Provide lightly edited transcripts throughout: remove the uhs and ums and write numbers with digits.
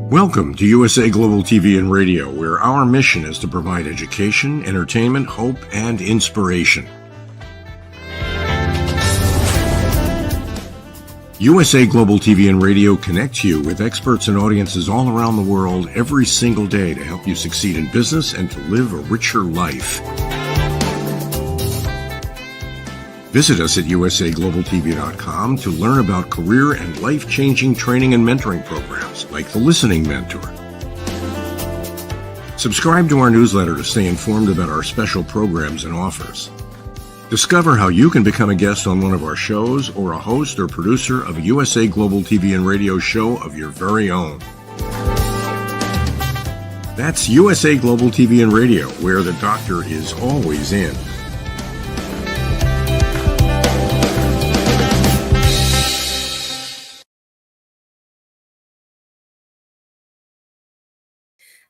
Welcome to USA Global TV and Radio, where our mission is to provide education, entertainment, hope, and inspiration. USA Global TV and Radio connects you with experts and audiences all around the world every single day to help you succeed in business and to live a richer life. Visit us at usaglobaltv.com to learn about career and life-changing training and mentoring programs like the Listening Mentor. Subscribe to our newsletter to stay informed about our special programs and offers. Discover how you can become a guest on one of our shows or a host or producer of a USA Global TV and Radio show of your very own. That's USA Global TV and Radio, where the doctor is always in.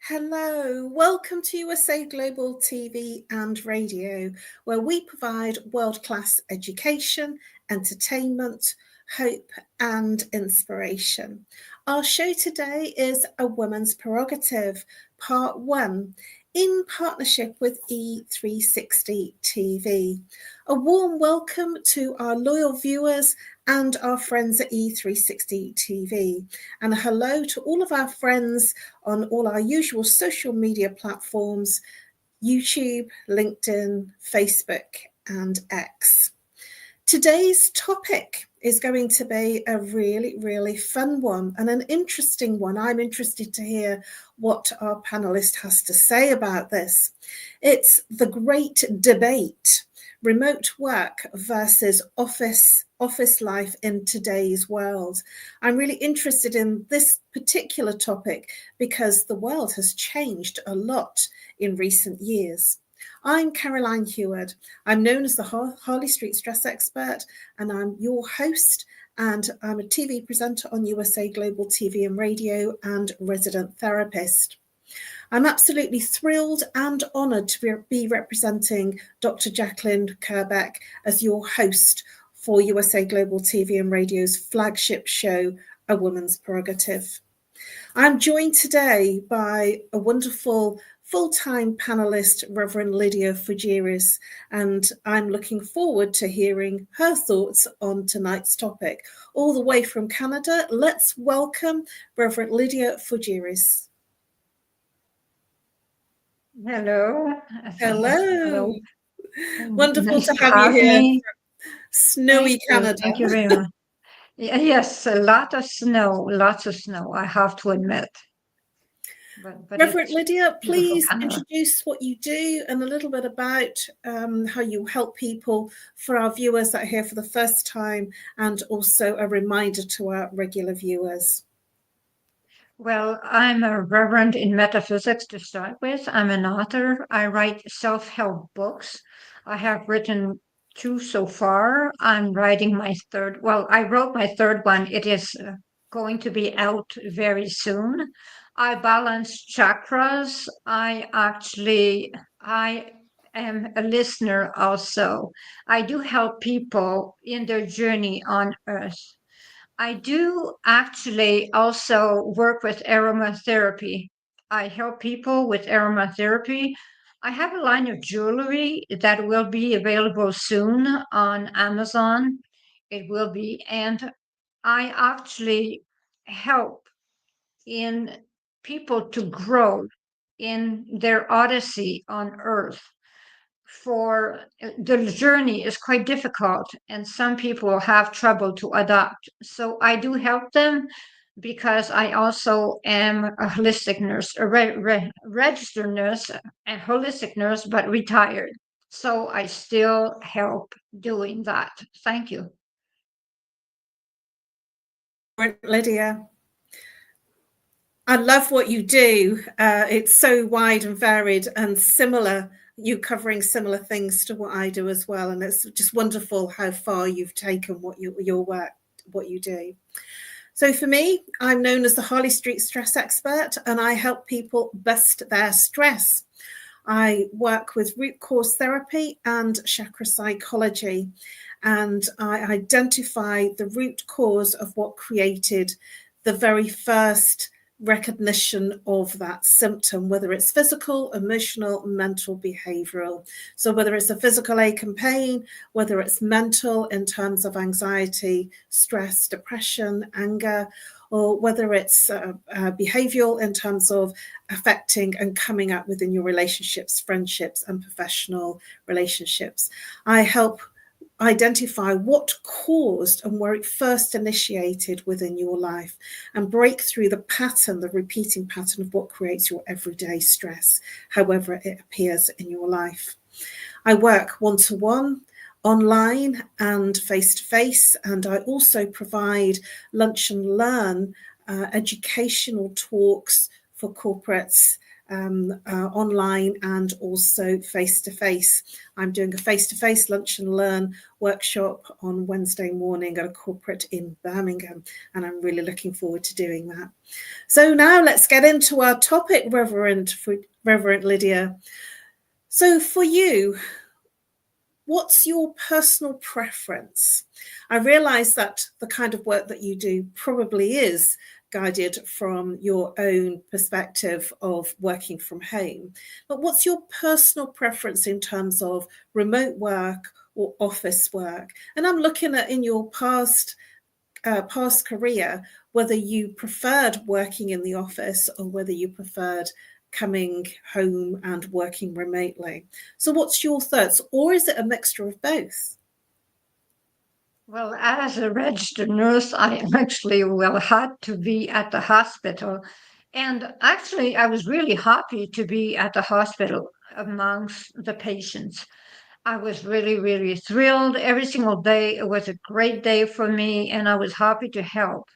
Hello, welcome to USA Global TV and Radio, where we provide world-class education, entertainment, hope and inspiration. Our show today is A Woman's Prerogative, Part 1, in partnership with E360 TV. A warm welcome to our loyal viewers and our friends at E360 TV. And hello to all of our friends on all our usual social media platforms, YouTube, LinkedIn, Facebook, and X. Today's topic is going to be a really fun one and an interesting one. I'm interested to hear what our panelist has to say about this. It's the great debate: remote work versus office life in today's world. I'm really interested in this particular topic because the world has changed a lot in recent years. I'm Caroline HEWARD. I'm known as the Harley Street Stress Expert, and I'm your host, and I'm a TV presenter on USA Global TV and Radio and resident therapist. I'm absolutely thrilled and honoured to be representing Dr. Jacqueline Kerbeck as your host for USA Global TV and Radio's flagship show, A Woman's Prerogative. I'm joined today by a wonderful full-time panelist, Reverend LYDIA FOUGERES, and I'm looking forward to hearing her thoughts on tonight's topic. All the way from Canada, let's welcome Reverend LYDIA FOUGERES. Hello. Hello. Wonderful nice to have you here. Snowy Canada. Thank you very much. Yes, a lot of snow, lots of snow, I have to admit. But Reverend LYDIA, please introduce what you do and a little bit about how you help people for our viewers that are here for the first time, and also a reminder to our regular viewers. Well, I'm a Reverend in metaphysics to start with. I'm an author. I write self-help books. I have written 2 so far. I'm writing my third. Well, I wrote my third one. It is going to be out very soon. I balance chakras. I am a listener also. I do help people in their journey on Earth. I do actually also work with aromatherapy. I help people with aromatherapy. I have a line of jewelry that will be available soon on Amazon. It will be, and I actually help in people to grow in their odyssey on Earth. For the journey is quite difficult, and some people have trouble to adapt. So I do help them because I also am a holistic nurse, a registered nurse, a holistic nurse, but retired. So I still help doing that. Thank you. LYDIA, I love what you do. It's so wide and varied and similar. You covering similar things to what I do as well, and it's just wonderful how far you've taken your work, what you do. So for me, I'm known as the Harley Street Stress Expert, and I help people bust their stress. I work with root cause therapy and chakra psychology, and I identify the root cause of what created the very first recognition of that symptom, whether it's physical, emotional, mental, behavioral. So whether it's a physical ache and pain, whether it's mental in terms of anxiety, stress, depression, anger, or whether it's behavioral in terms of affecting and coming up within your relationships, friendships, and professional relationships. I help identify what caused and where it first initiated within your life and break through the pattern, the repeating pattern of what creates your everyday stress, however it appears in your life. I work one-to-one, online and face-to-face, and I also provide lunch and learn educational talks for corporates, online and also face-to-face. I'm doing a face-to-face lunch and learn workshop on Wednesday morning at a corporate in Birmingham, and I'm really looking forward to doing that. So now let's get into our topic, Reverend Lydia. So for you, what's your personal preference? I realize that the kind of work that you do probably is guided from your own perspective of working from home. But what's your personal preference in terms of remote work or office work? And I'm looking at in your past career, whether you preferred working in the office or whether you preferred coming home and working remotely. So what's your thoughts? Or is it a mixture of both? Well, as a registered nurse, I actually had to be at the hospital. And actually, I was really happy to be at the hospital amongst the patients. I was really, really thrilled every single day. It was a great day for me, and I was happy to help.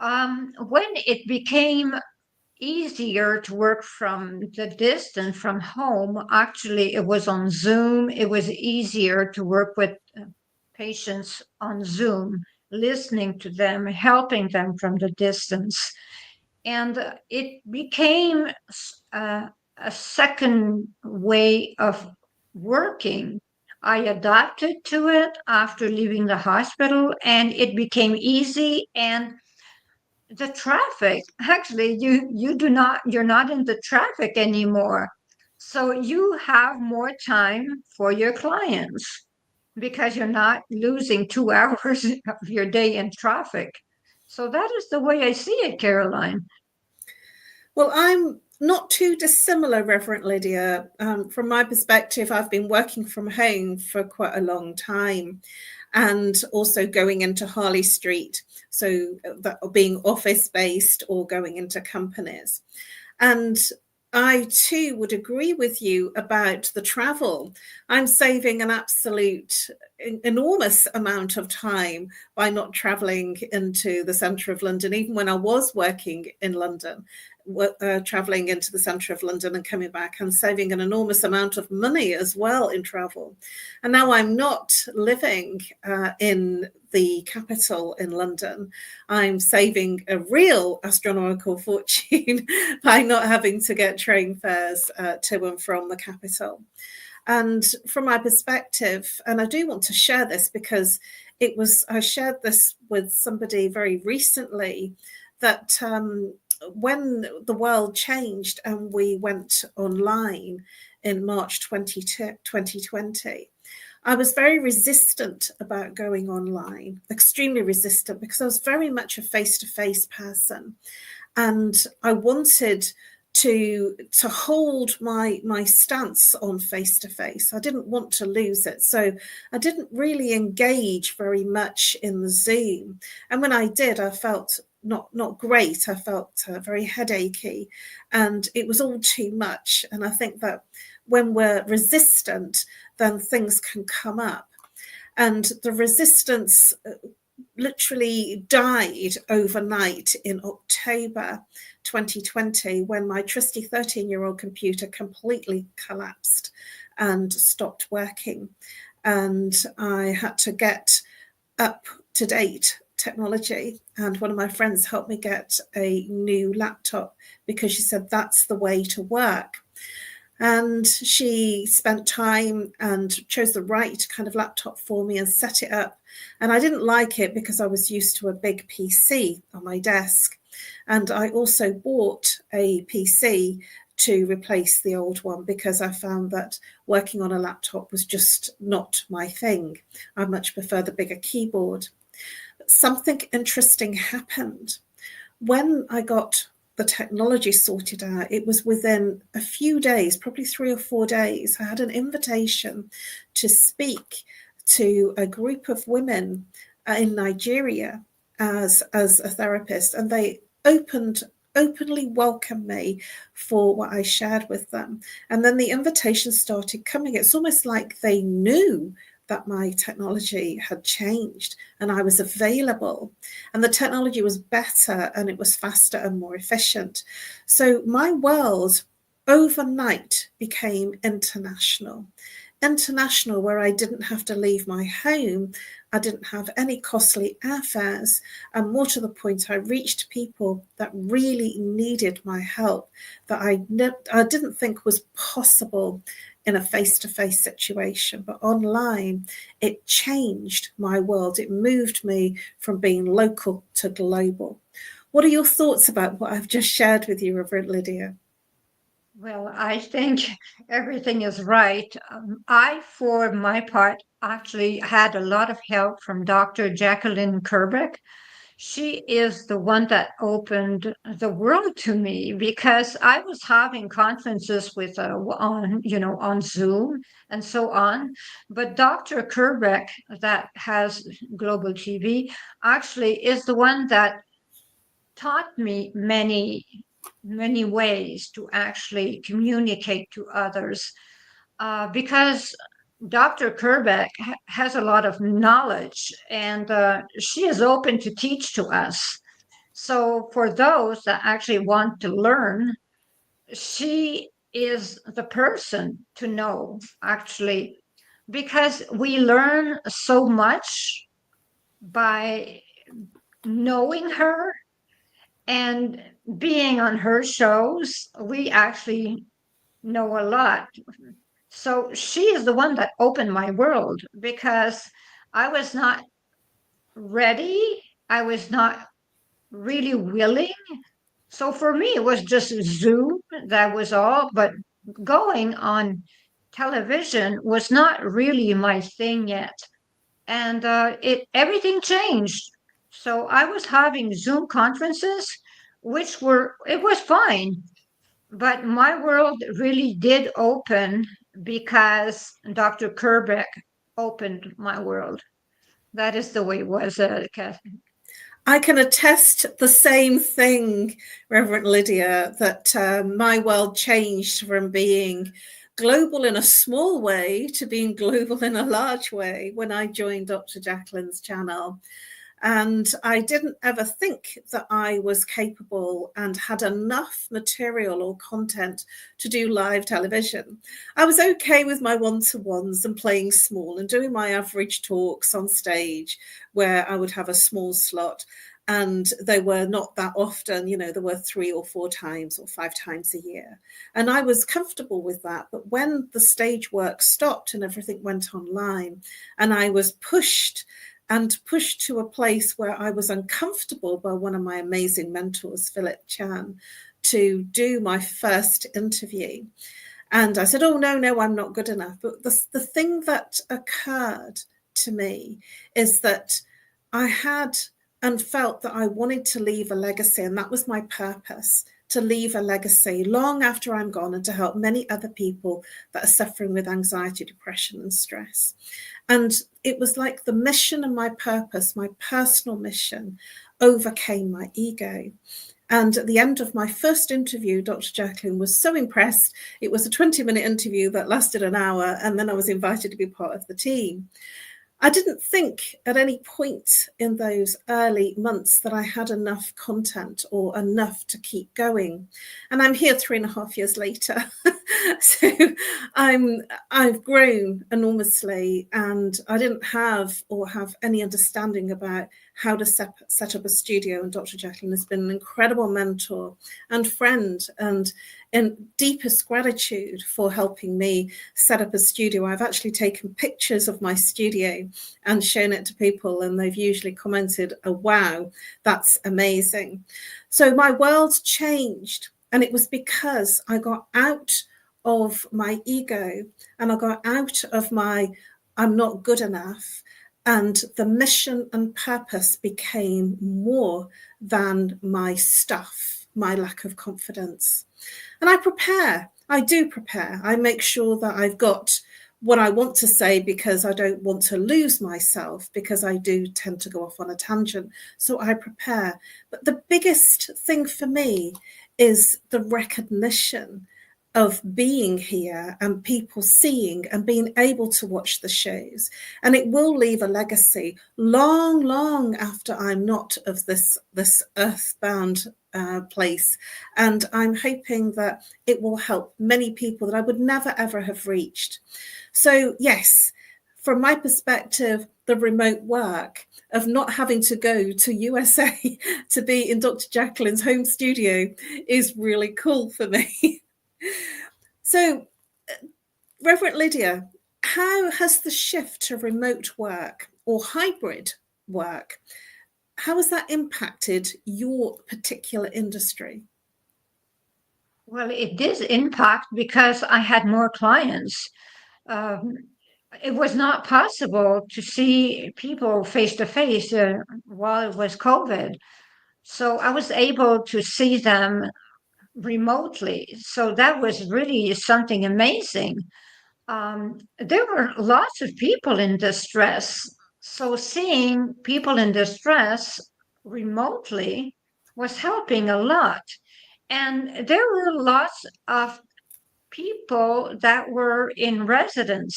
When it became easier to work from the distance from home, actually, it was on Zoom. It was easier to work with patients on Zoom, listening to them, helping them from the distance. And it became a second way of working. I adapted to it after leaving the hospital, and it became easy. And the traffic, actually, you're not in the traffic anymore. So you have more time for your clients because you're not losing 2 hours of your day in traffic. So that is the way I see it, Caroline. Well, I'm not too dissimilar, Reverend Lydia. From my perspective, I've been working from home for quite a long time and also going into Harley Street, so that being office-based or going into companies. And I too would agree with you about the travel. I'm saving an absolute enormous amount of time by not traveling into the centre of London, even when I was working in London, traveling into the centre of London and coming back, and saving an enormous amount of money as well in travel. And now I'm not living in the capital in London. I'm saving a real astronomical fortune by not having to get train fares to and from the capital. And from my perspective, and I do want to share this because I shared this with somebody very recently, that when the world changed and we went online in March 2020, I was very resistant about going online, extremely resistant, because I was very much a face-to-face person. And I wanted to hold my stance on face-to-face. I didn't want to lose it. So I didn't really engage very much in the Zoom. And when I did, I felt not great. I felt very headachy, and it was all too much. And I think that when we're resistant, then things can come up. And the resistance literally died overnight in October 2020, when my trusty 13-year-old computer completely collapsed and stopped working. And I had to get up to date technology, and one of my friends helped me get a new laptop because she said that's the way to work. And she spent time and chose the right kind of laptop for me and set it up. And I didn't like it because I was used to a big PC on my desk. And I also bought a PC to replace the old one because I found that working on a laptop was just not my thing. I much prefer the bigger keyboard. But something interesting happened. When I got the technology sorted out, it was within a few days, probably 3 or 4 days, I had an invitation to speak to a group of women in Nigeria as a therapist, and they openly welcomed me for what I shared with them. And then the invitations started coming. It's almost like they knew that my technology had changed and I was available, and the technology was better and it was faster and more efficient. So my world overnight became international, where I didn't have to leave my home. I didn't have any costly airfares. And more to the point, I reached people that really needed my help that I didn't think was possible in a face-to-face situation. But online, it changed my world. It moved me from being local to global. What are your thoughts about what I've just shared with you, Reverend Lydia? Well, I think everything is right. I, for my part, actually had a lot of help from Dr. Jacqueline Kerbeck. She is the one that opened the world to me because I was having conferences with on Zoom and so on. But Dr. Kerbeck, that has Global TV, actually is the one that taught me many ways to actually communicate to others, because Dr. Kerbeck has a lot of knowledge, and she is open to teach to us. So for those that actually want to learn, she is the person to know, actually, because we learn so much by knowing her and being on her shows. We actually know a lot. So she is the one that opened my world because I was not ready. I was not really willing. So for me, it was just Zoom. That was all. But going on television was not really my thing yet. And everything changed. So I was having Zoom conferences, it was fine. But my world really did open because Dr. Kerbeck opened my world. That is the way it was, Catherine. I can attest the same thing, Reverend Lydia, that my world changed from being global in a small way to being global in a large way when I joined Dr. Jacqueline's channel. And I didn't ever think that I was capable and had enough material or content to do live television. I was okay with my one-to-ones and playing small and doing my average talks on stage where I would have a small slot. And they were not that often, there were 3 or 4 times or 5 times a year. And I was comfortable with that. But when the stage work stopped and everything went online, and I was pushed to a place where I was uncomfortable by one of my amazing mentors, Philip Chan, to do my first interview. And I said, oh, no, I'm not good enough. But the thing that occurred to me is that I had and felt that I wanted to leave a legacy, and that was my purpose, to leave a legacy long after I'm gone and to help many other people that are suffering with anxiety, depression, and stress. And it was like the mission and my purpose, my personal mission, overcame my ego. And at the end of my first interview, Dr. Jacqueline was so impressed. It was a 20-minute interview that lasted an hour, and then I was invited to be part of the team. I didn't think at any point in those early months that I had enough content or enough to keep going. And I'm here 3.5 years later. So I've grown enormously, and I didn't have any understanding about how to set up a studio. And Dr. Jacqueline has been an incredible mentor and friend, and in deepest gratitude for helping me set up a studio. I've actually taken pictures of my studio and shown it to people, and they've usually commented, "Oh, wow, that's amazing." So my world changed, and it was because I got out of my ego, and I got out of my "I'm not good enough," and the mission and purpose became more than my stuff, my lack of confidence. And I do prepare. I make sure that I've got what I want to say, because I don't want to lose myself, because I do tend to go off on a tangent. So I prepare. But the biggest thing for me is the recognition of being here and people seeing and being able to watch the shows. And it will leave a legacy long, long after I'm not of this earthbound place. And I'm hoping that it will help many people that I would never, ever have reached. So yes, from my perspective, the remote work of not having to go to USA to be in Dr. Jacqueline's home studio is really cool for me. So, Reverend Lydia, how has the shift to remote work or hybrid work, how has that impacted your particular industry? Well, it did impact because I had more clients. It was not possible to see people face to face while it was COVID. So I was able to see them remotely. So that was really something amazing. There were lots of people in distress. So seeing people in distress remotely was helping a lot. And there were lots of people that were in residence,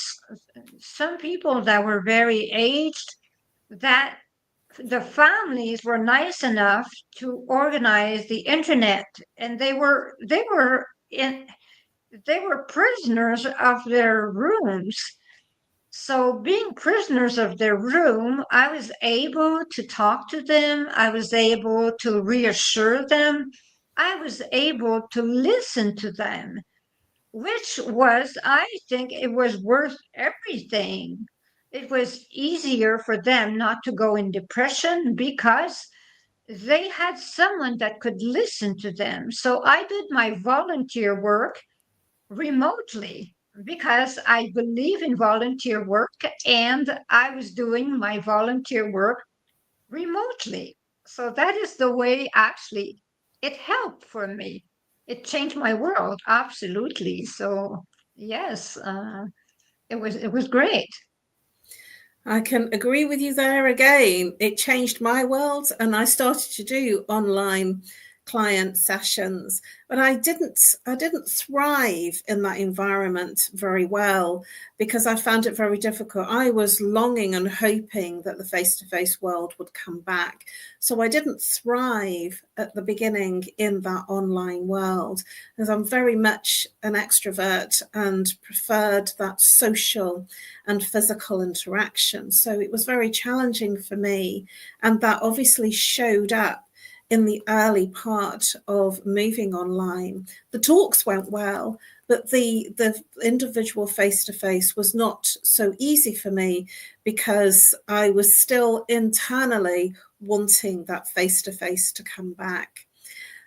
some people that were very aged, that the families were nice enough to organize the internet, and they were prisoners of their rooms. So being prisoners of their room, I was able to talk to them. I was able to reassure them. I was able to listen to them, which was, I think it was worth everything. It was easier for them not to go in depression because they had someone that could listen to them. So I did my volunteer work remotely because I believe in volunteer work, and I was doing my volunteer work remotely. So that is the way actually it helped for me. It changed my world, absolutely. So yes, it was great. I can agree with you there again. It changed my world, and I started to do online client sessions, but I didn't thrive in that environment very well, because I found it very difficult. I was longing and hoping that the face-to-face world would come back. So I didn't thrive at the beginning in that online world, because I'm very much an extrovert and preferred that social and physical interaction. So it was very challenging for me, and that obviously showed up in the early part of moving online. The talks went well, but the individual face-to-face was not so easy for me, because I was still internally wanting that face-to-face to come back.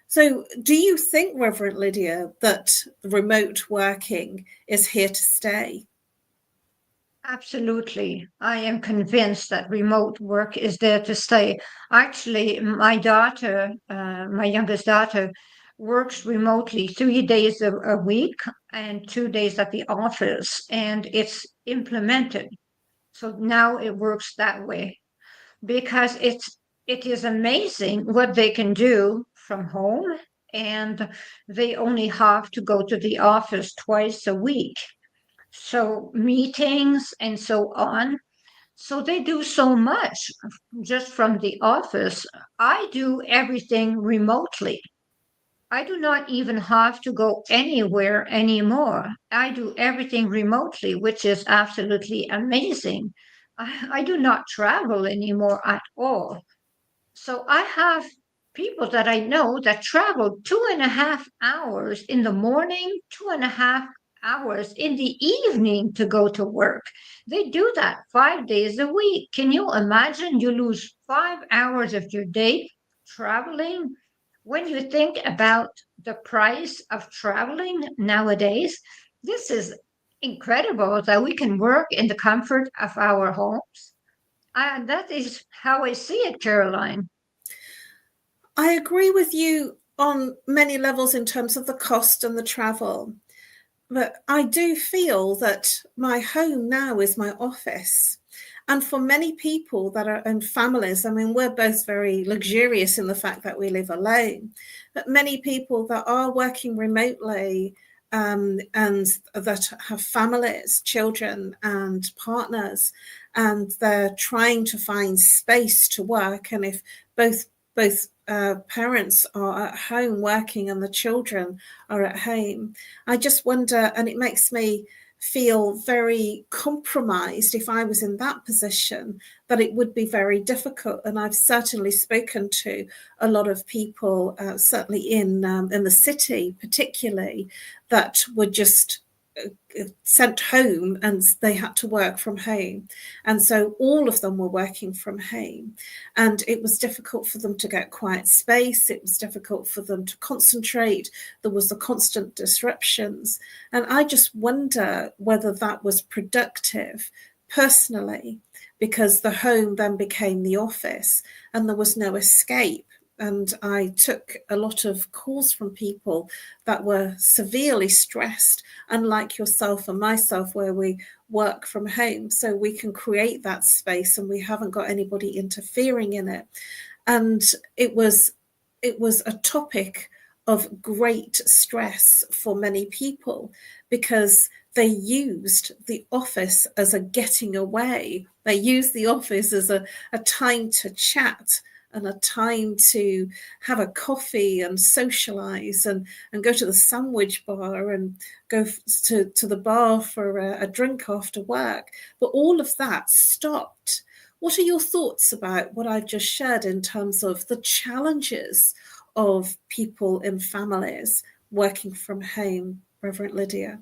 So do you think, Reverend Lydia, that remote working is here to stay? Absolutely. I am convinced that remote work is there to stay. Actually, my daughter, my youngest daughter, works remotely 3 days a week and 2 days at the office, and it's implemented. So now it works that way because it is amazing what they can do from home, and they only have to go to the office twice a week. So meetings and so on. So they do so much just from the office. I do everything remotely. I do not even have to go anywhere anymore. I do everything remotely, which is absolutely amazing. I do not travel anymore at all. So I have people that I know that travel 2.5 hours in the morning, 2.5 hours in the evening to go to work. They do that 5 days a week. Can you imagine? You lose 5 hours of your day traveling. When you think about the price of traveling nowadays, this is incredible that we can work in the comfort of our homes. That is how I see it, Caroline. I agree with you on many levels in terms of the cost and the travel. But I do feel that my home now is my office. And for many people that are in families, I mean, we're both very luxurious in the fact that we live alone. But many people that are working remotely and that have families, children, and partners, and they're trying to find space to work. And if both parents are at home working and the children are at home, I just wonder, and it makes me feel very compromised if I was in that position, that it would be very difficult. And I've certainly spoken to a lot of people, certainly in the city particularly, that were just sent home and they had to work from home. And so all of them were working from home. And it was difficult for them to get quiet space. It was difficult for them to concentrate. There was the constant disruptions. And I just wonder whether that was productive personally, because the home then became the office and there was no escape. And I took a lot of calls from people that were severely stressed, unlike yourself and myself, where we work from home. So we can create that space and we haven't got anybody interfering in it. And it was a topic of great stress for many people because they used the office as a getting away. They used the office as a time to chat and a time to have a coffee and socialize and go to the sandwich bar and go to the bar for a drink after work. But all of that stopped. What are your thoughts about what I've just shared in terms of the challenges of people in families working from home, Reverend Lydia?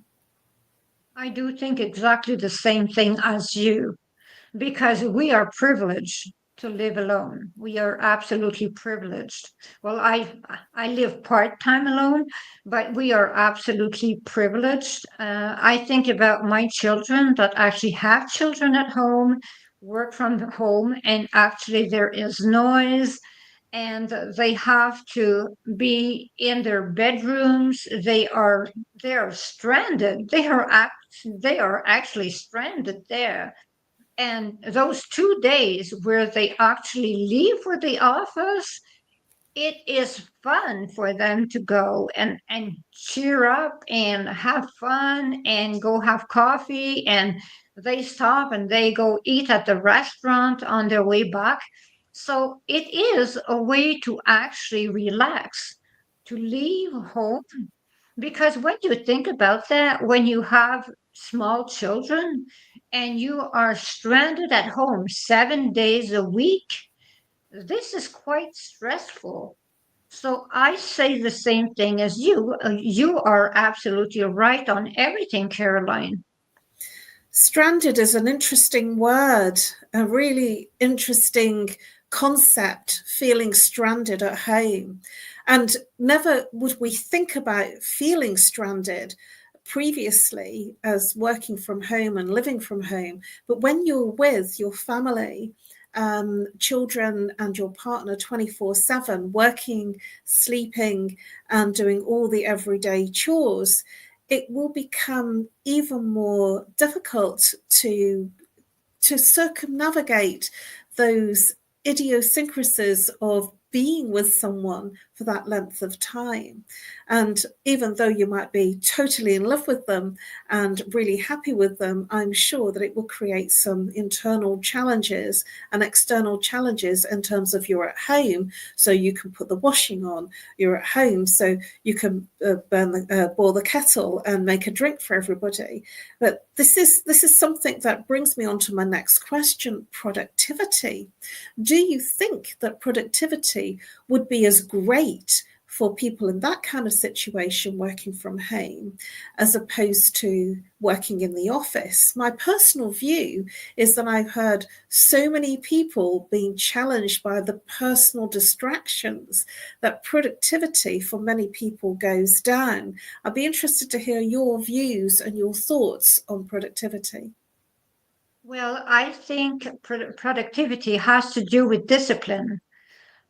I do think exactly the same thing as you, because we are privileged to live alone. We are absolutely privileged. Well, I live part-time alone, but we are absolutely privileged. I think about my children that actually have children at home, work from home, and actually there is noise and they have to be in their bedrooms. They are stranded. They are actually stranded there. And those 2 days where they actually leave for the office, it is fun for them to go and cheer up and have fun and go have coffee. And they stop and they go eat at the restaurant on their way back. So it is a way to actually relax, to leave home. Because when you think about that, when you have small children and you are stranded at home 7 days a week, this is quite stressful. So I say the same thing as you. You are absolutely right on everything, Caroline. Stranded is an interesting word, a really interesting concept, feeling stranded at home. And never would we think about feeling stranded previously as working from home and living from home. But when you're with your family, children and your partner 24/7, working, sleeping, and doing all the everyday chores, it will become even more difficult to circumnavigate those idiosyncrasies of being with someone for that length of time. And even though you might be totally in love with them and really happy with them, I'm sure that it will create some internal challenges and external challenges in terms of you're at home, so you can put the washing on, you're at home, so you can boil the kettle and make a drink for everybody. But this is something that brings me on to my next question: productivity. Do you think that productivity would be as great for people in that kind of situation working from home as opposed to working in the office? My personal view is that I've heard so many people being challenged by the personal distractions that productivity for many people goes down. I'd be interested to hear your views and your thoughts on productivity. Well, I think productivity has to do with discipline.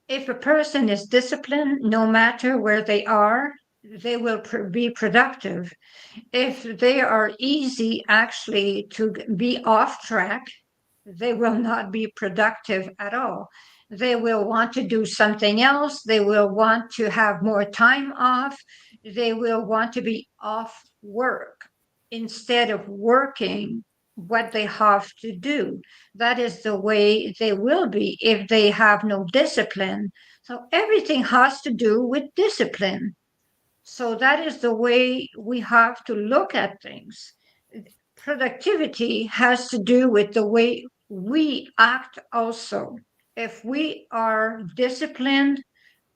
If a person is disciplined, no matter where they are, they will be productive. If they are easy actually to be off track, they will not be productive at all. They will want to do something else. They will want to have more time off. They will want to be off work instead of working what they have to do. That is the way they will be if they have no discipline. So everything has to do with discipline. So that is the way we have to look at things. Productivity has to do with the way we act also. If we are disciplined,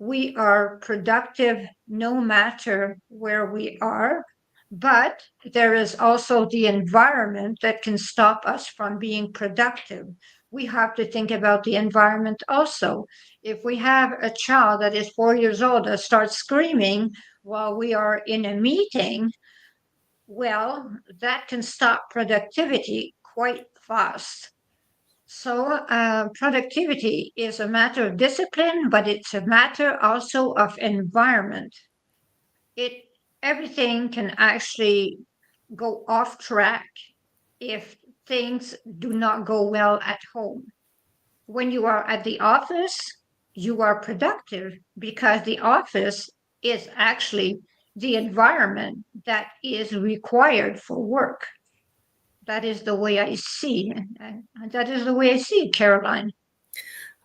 we are productive no matter where we are. But there is also the environment that can stop us from being productive. We have to think about the environment also. If we have a child that is 4 years old that starts screaming while we are in a meeting, well, that can stop productivity quite fast. So, productivity is a matter of discipline, but it's a matter also of environment. It Everything can actually go off track if things do not go well at home. When you are at the office, you are productive because the office is actually the environment that is required for work. That is the way I see it. That is the way I see it, Caroline.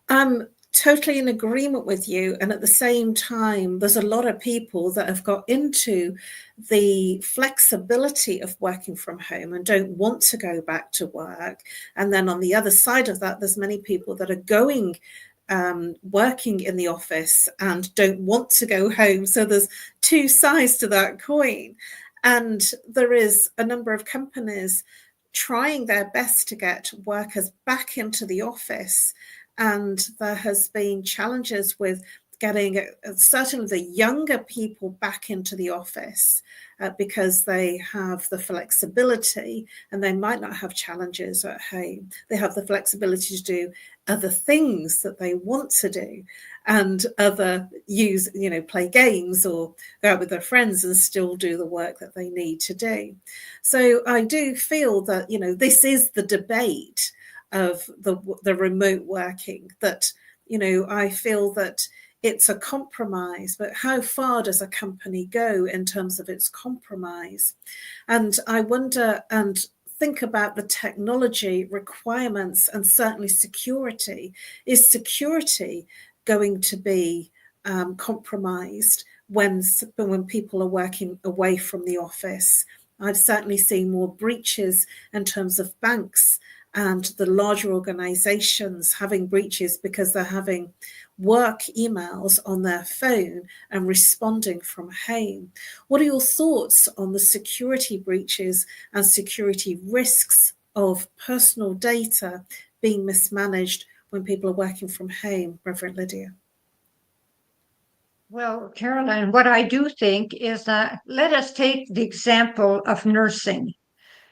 I'm totally in agreement with you. And at the same time, there's a lot of people that have got into the flexibility of working from home and don't want to go back to work. And then on the other side of that, there's many people that are going working in the office and don't want to go home. So there's two sides to that coin. And there is a number of companies trying their best to get workers back into the office. And there has been challenges with getting certainly the younger people back into the office because they have the flexibility and they might not have challenges at home. They have the flexibility to do other things that they want to do and play games or go out with their friends and still do the work that they need to do. So I do feel that, this is the debate of the remote working, that, I feel that it's a compromise, but how far does a company go in terms of its compromise? And I wonder and think about the technology requirements and certainly security. Is security going to be compromised when people are working away from the office? I've certainly seen more breaches in terms of banks and the larger organizations having breaches because they're having work emails on their phone and responding from home. What are your thoughts on the security breaches and security risks of personal data being mismanaged when people are working from home, Reverend Lydia? Well, Caroline, what I do think is that let us take the example of nursing.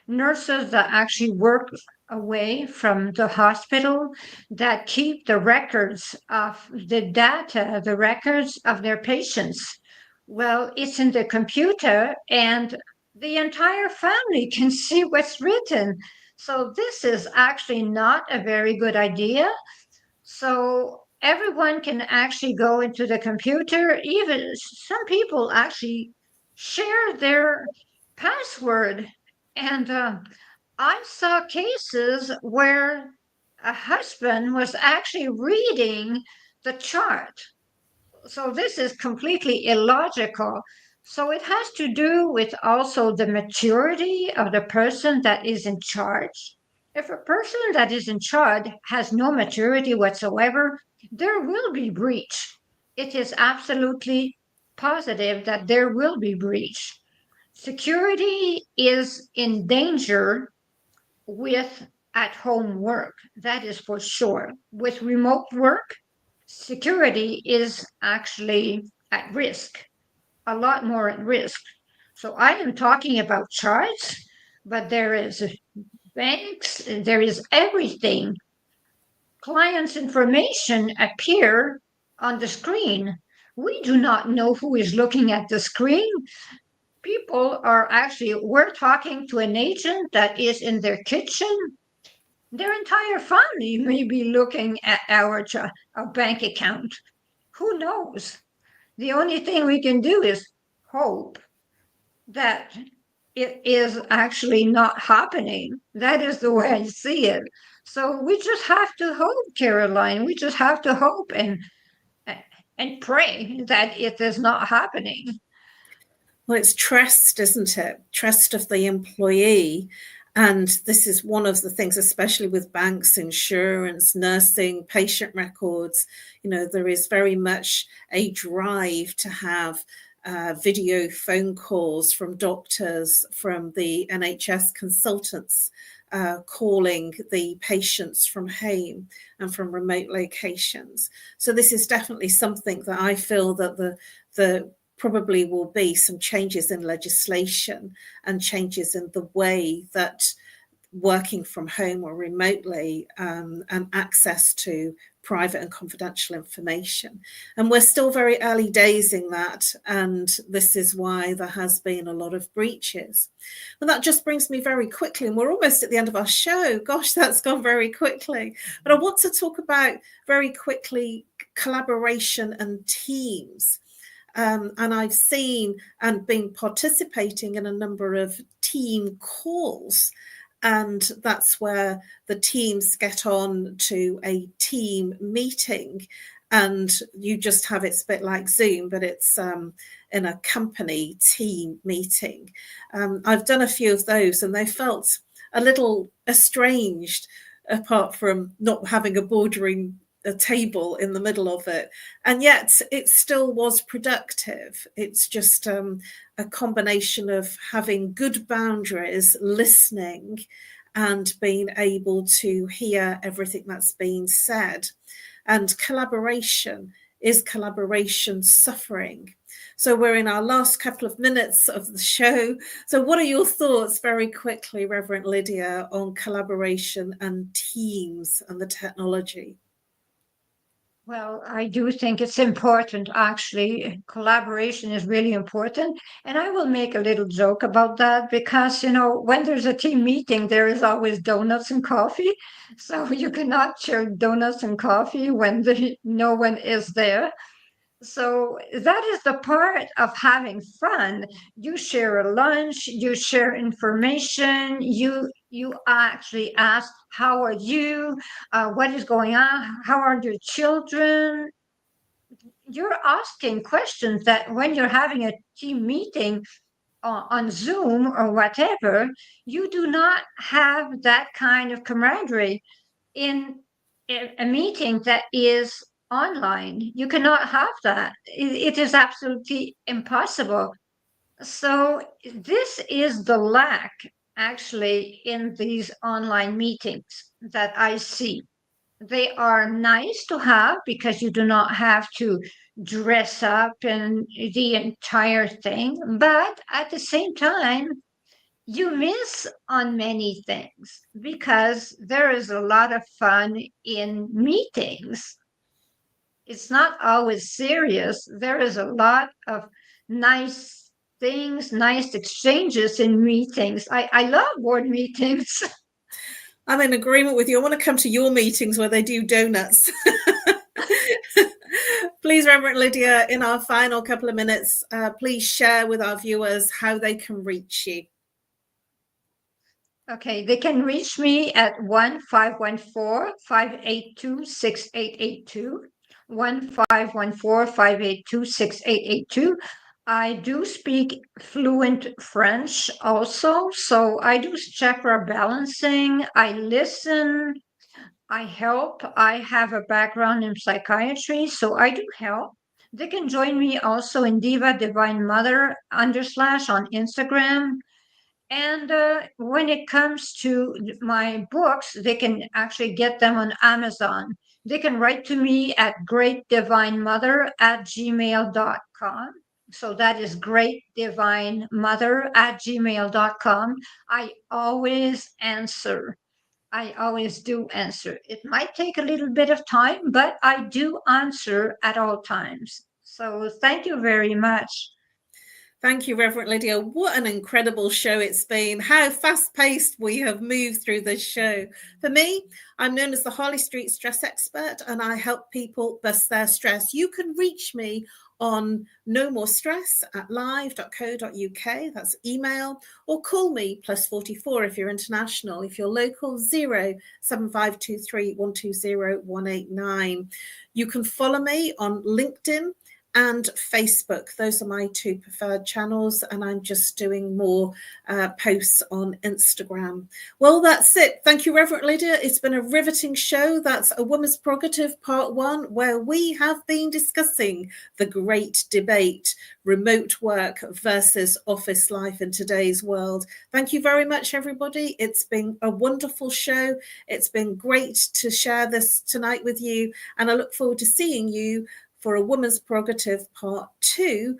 Nurses that actually work away from the hospital, that keep the records of the data, the records of their patients. Well, it's in the computer and the entire family can see what's written. So this is actually not a very good idea. So everyone can actually go into the computer. Even some people actually share their password. And I saw cases where a husband was actually reading the chart. So this is completely illogical. So it has to do with also the maturity of the person that is in charge. If a person that is in charge has no maturity whatsoever, there will be breach. It is absolutely positive that there will be breach. Security is in danger with at home work. That is for sure. With remote work, security is actually at risk, a lot more at risk. So I am talking about charts, but there is banks, there is everything. Clients' information appear on the screen. We do not know who is looking at the screen. People are actually, we're talking to an agent that is in their kitchen. Their entire family may be looking at our bank account. Who knows? The only thing we can do is hope that it is actually not happening. That is the way I see it. So we just have to hope, Caroline. We just have to hope and pray that it is not happening. Well, it's trust, isn't it? Trust of the employee. And this is one of the things, especially with banks, insurance, nursing, patient records, there is very much a drive to have video phone calls from doctors, from the NHS consultants, calling the patients from home and from remote locations. So this is definitely something that I feel that the probably will be some changes in legislation and changes in the way that working from home or remotely and access to private and confidential information. And we're still very early days in that. And this is why there has been a lot of breaches. And that just brings me very quickly, and we're almost at the end of our show. Gosh, that's gone very quickly. But I want to talk about very quickly collaboration and teams. And I've seen and been participating in a number of team calls. And that's where the teams get on to a team meeting. And you just have it's a bit like Zoom, but it's in a company team meeting. I've done a few of those and they felt a little estranged, apart from not having a boardroom a table in the middle of it, and yet it still was productive. It's just a combination of having good boundaries, listening, and being able to hear everything that's being said. And collaboration is collaboration suffering. So we're in our last couple of minutes of the show. So what are your thoughts very quickly, Reverend Lydia, on collaboration and teams and the technology? Well, I do think it's important, actually. Collaboration is really important. And I will make a little joke about that because, when there's a team meeting, there is always donuts and coffee. So you cannot share donuts and coffee when no one is there. So that is the part of having fun. You share a lunch, you share information, you actually ask, how are you? What is going on? How are your children? You're asking questions that when you're having a team meeting on Zoom or whatever, you do not have that kind of camaraderie in a meeting that is online. You cannot have that. It is absolutely impossible. So this is the lack actually in these online meetings that I see. They are nice to have because you do not have to dress up in the entire thing, but at the same time, you miss on many things because there is a lot of fun in meetings. It's not always serious. There is a lot of nice things, nice exchanges in meetings. I love board meetings. I'm in agreement with you. I want to come to your meetings where they do donuts. Please, Reverend Lydia, in our final couple of minutes, please share with our viewers how they can reach you. Okay, they can reach me at 1-514-582-6882, 1-514-582-6882. I do speak fluent French also, so I do chakra balancing, I listen, I help. I have a background in psychiatry, so I do help. They can join me also in Diva Divine Mother _ on Instagram. And when it comes to my books, they can actually get them on Amazon. They can write to me at greatdivinemother@gmail.com. So that is greatdivinemother@gmail.com. I always answer. I always do answer. It might take a little bit of time, but I do answer at all times. So thank you very much. Thank you, Reverend Lydia. What an incredible show it's been. How fast-paced we have moved through this show. For me, I'm known as the Harley Street Stress Expert, and I help people bust their stress. You can reach me on nomorestress@live.co.uk. That's email, or call me +44 if you're international. If you're local, 07523120189. You can follow me on LinkedIn and Facebook. Those are my two preferred channels, and I'm just doing more posts on Instagram. Well, that's it. Thank you, Reverend Lydia. It's been a riveting show. That's A Woman's Prerogative Part 1, where we have been discussing the great debate, remote work versus office life in today's world. Thank you very much, everybody. It's been a wonderful show. It's been great to share this tonight with you, and I look forward to seeing you for A Woman's Prerogative Part 2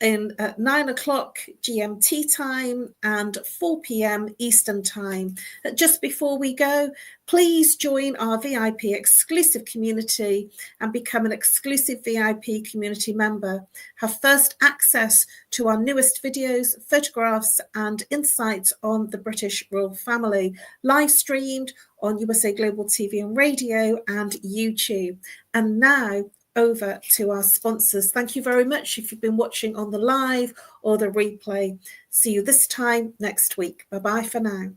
at 9 o'clock GMT time and 4 p.m. Eastern time. Just before we go, please join our VIP exclusive community and become an exclusive VIP community member. Have first access to our newest videos, photographs, and insights on the British royal family, live streamed on USA Global TV and Radio and YouTube. And now, over to our sponsors. Thank you very much if you've been watching on the live or the replay. See you this time next week. Bye-bye for now.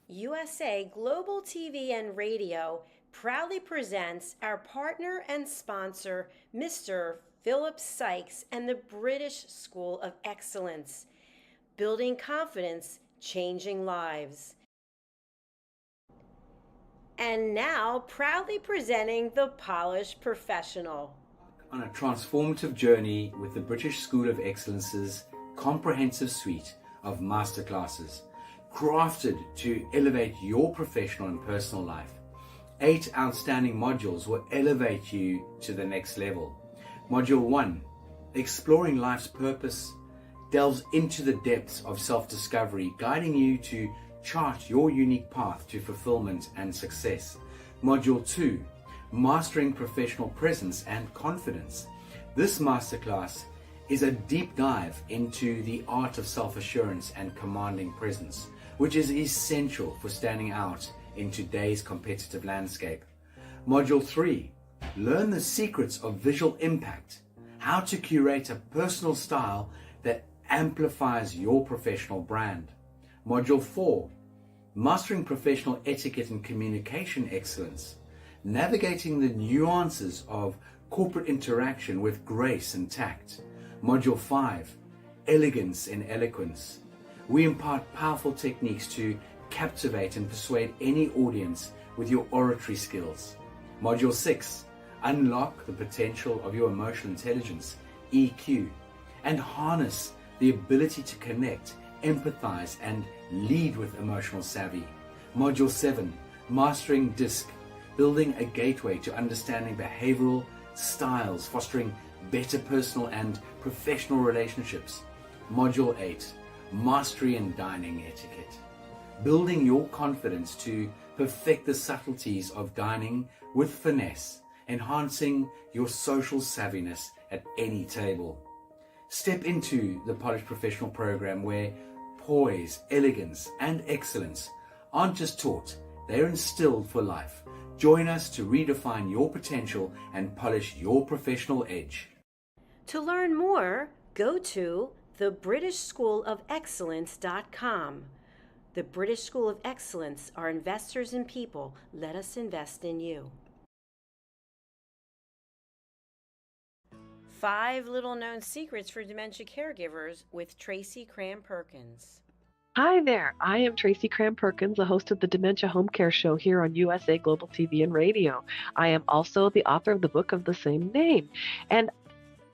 USA Global TV and Radio proudly presents our partner and sponsor, Mr. Philip Sykes and the British School of Excellence. Building confidence, changing lives. And now, proudly presenting The Polished Professional. On a transformative journey with the British School of Excellence's comprehensive suite of masterclasses, crafted to elevate your professional and personal life. 8 outstanding modules will elevate you to the next level. Module 1, Exploring Life's Purpose, delves into the depths of self-discovery, guiding you to chart your unique path to fulfillment and success. Module 2, Mastering Professional Presence and Confidence. This masterclass is a deep dive into the art of self-assurance and commanding presence, which is essential for standing out in today's competitive landscape. Module 3, Learn the secrets of visual impact, how to curate a personal style that amplifies your professional brand. Module 4, Mastering Professional Etiquette and Communication Excellence, navigating the nuances of corporate interaction with grace and tact. Module 5, Elegance and Eloquence. We impart powerful techniques to captivate and persuade any audience with your oratory skills. Module 6, Unlock the potential of your emotional intelligence, EQ, and harness the ability to connect, empathize, and lead with emotional savvy. Module 7, Mastering DISC, building a gateway to understanding behavioral styles, fostering better personal and professional relationships. Module 8, Mastery in Dining Etiquette, building your confidence to perfect the subtleties of dining with finesse, enhancing your social savviness at any table. Step into the Polished Professional program where poise, elegance, and excellence aren't just taught, they're instilled for life. Join us to redefine your potential and polish your professional edge. To learn more, go to thebritishschoolofexcellence.com. The British School of Excellence are investors in people. Let us invest in you. 5 little-known secrets for dementia caregivers with Tracy Cram-Perkins. Hi there, I am Tracy Cram-Perkins, the host of the Dementia Home Care Show here on USA Global TV and Radio. I am also the author of the book of the same name. And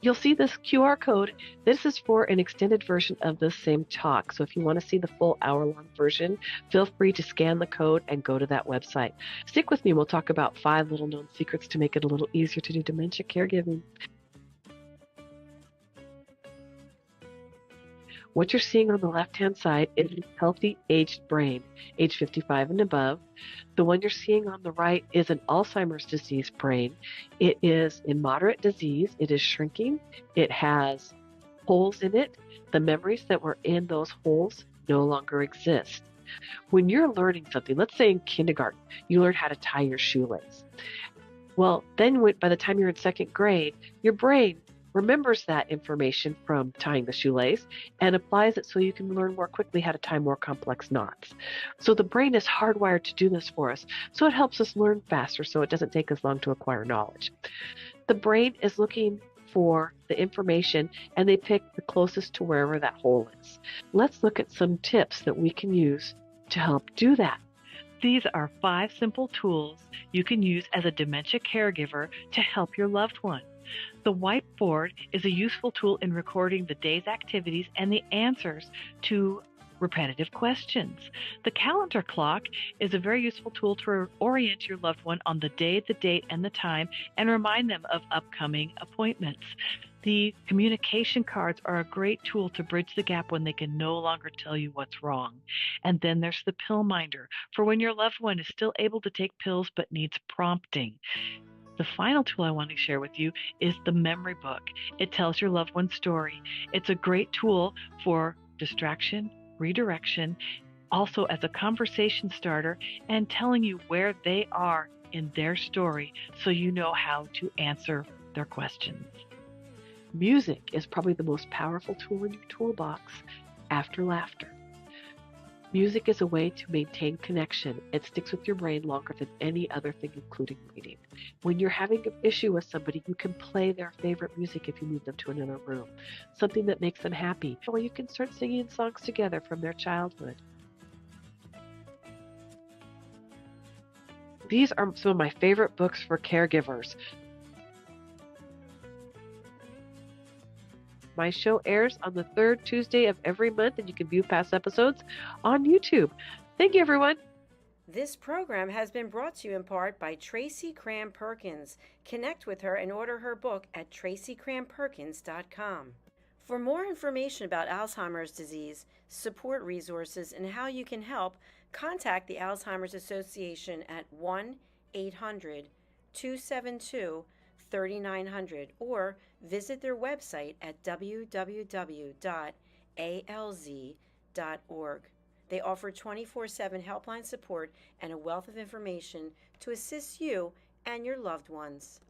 you'll see this QR code. This is for an extended version of the same talk. So if you want to see the full hour-long version, feel free to scan the code and go to that website. Stick with me. We'll talk about 5 little-known secrets to make it a little easier to do dementia caregiving. What you're seeing on the left-hand side is a healthy aged brain, age 55 and above. The one you're seeing on the right is an Alzheimer's disease brain. It is in moderate disease. It is shrinking. It has holes in it. The memories that were in those holes no longer exist. When you're learning something, let's say in kindergarten, you learn how to tie your shoelace. Well, then by the time you're in 2nd grade, your brain remembers that information from tying the shoelace and applies it so you can learn more quickly how to tie more complex knots. So the brain is hardwired to do this for us. So it helps us learn faster so it doesn't take us long to acquire knowledge. The brain is looking for the information and they pick the closest to wherever that hole is. Let's look at some tips that we can use to help do that. These are 5 simple tools you can use as a dementia caregiver to help your loved one. The whiteboard is a useful tool in recording the day's activities and the answers to repetitive questions. The calendar clock is a very useful tool to orient your loved one on the day, the date, and the time, and remind them of upcoming appointments. The communication cards are a great tool to bridge the gap when they can no longer tell you what's wrong. And then there's the pill minder, for when your loved one is still able to take pills but needs prompting. The final tool I want to share with you is the memory book. It tells your loved one's story. It's a great tool for distraction, redirection, also as a conversation starter, and telling you where they are in their story so you know how to answer their questions. Music is probably the most powerful tool in your toolbox after laughter. Music is a way to maintain connection. It sticks with your brain longer than any other thing, including reading. When you're having an issue with somebody, you can play their favorite music if you move them to another room, something that makes them happy, or you can start singing songs together from their childhood. These are some of my favorite books for caregivers. My show airs on the 3rd Tuesday of every month, and you can view past episodes on YouTube. Thank you, everyone. This program has been brought to you in part by Tracy Cram-Perkins. Connect with her and order her book at tracycramperkins.com. For more information about Alzheimer's disease, support resources, and how you can help, contact the Alzheimer's Association at 1-800-272-3900 or visit their website at www.alz.org. They offer 24/7 helpline support and a wealth of information to assist you and your loved ones.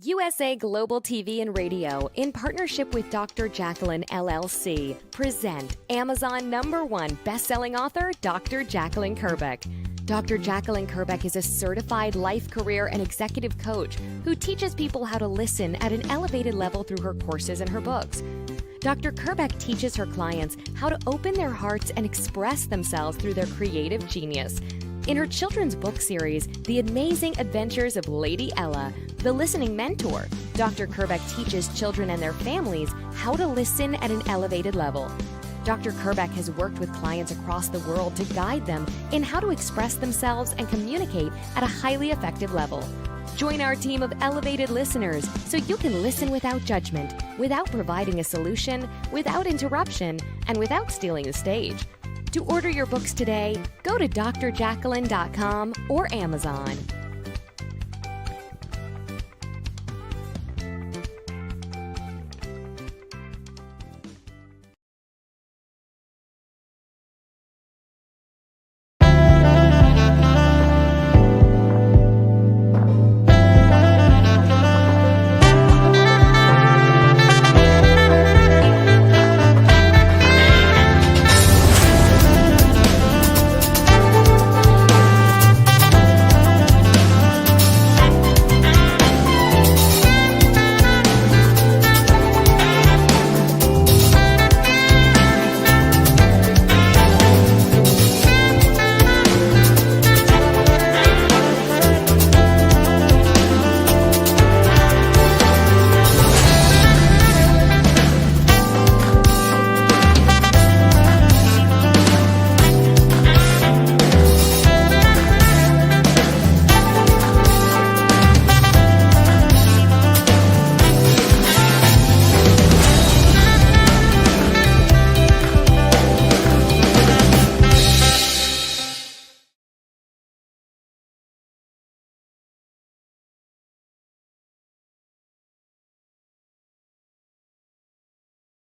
USA Global TV and Radio, in partnership with Dr. Jacqueline LLC, present Amazon #1 best-selling author Dr. Jacqueline Kerbeck. Dr. Jacqueline Kerbeck is a certified life, career, and executive coach who teaches people how to listen at an elevated level through her courses and her books. Dr. Kerbeck teaches her clients how to open their hearts and express themselves through their creative genius. In her children's book series, The Amazing Adventures of Lady Ella, The Listening Mentor, Dr. Kerbeck teaches children and their families how to listen at an elevated level. Dr. Kerbeck has worked with clients across the world to guide them in how to express themselves and communicate at a highly effective level. Join our team of elevated listeners so you can listen without judgment, without providing a solution, without interruption, and without stealing the stage. To order your books today, go to drjacqueline.com or Amazon.